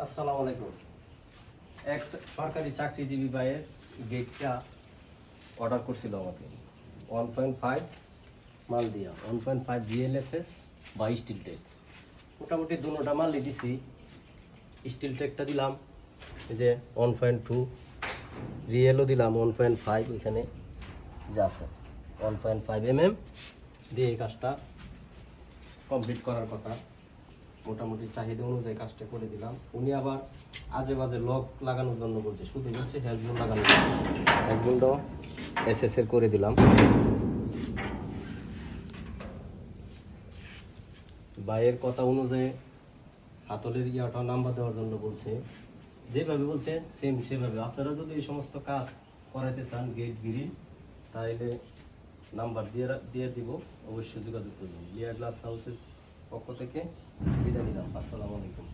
আসসালামু আলাইকুম। এক সরকারি চাকরিজীবী ভাইয়ের গেটটা অর্ডার করছিল আমাকে 1.5 মাল দিয়া 1.5 VLSS বা স্টিল টেক। মোটামুটি দুটোটা মালই দিছি। স্টিল টেকটা দিলাম এই যে 1.2, রিয়েলও দিলাম 1.5, ওইখানে যা আছে 1.5 দিয়ে এই কাজটা কমপ্লিট করার কথা। মোটামুটি চাহিদা অনুযায়ী কাজটা করে দিলাম। উনি আবার আজে বাজে লক লাগানোর জন্য বলছে, শুধু বলছে হ্যাজগুল লাগানো। হ্যাজগুলটাও SS এর করে দিলাম। ভাইয়ের কথা অনুযায়ী হাতলের ইয়াটা নাম্বার দেওয়ার জন্য বলছে, যেভাবে বলছে সেম সেভাবে। আপনারা যদি এই সমস্ত কাজ করাইতে চান গেট গ্রিল, তাহলে নাম্বার দিয়ে দিব, অবশ্যই যোগাযোগ করবেন। লিয়া গ্লাস হাউসের পক্ষ থেকে বিদায় নিলাম। আসসালামু আলাইকুম।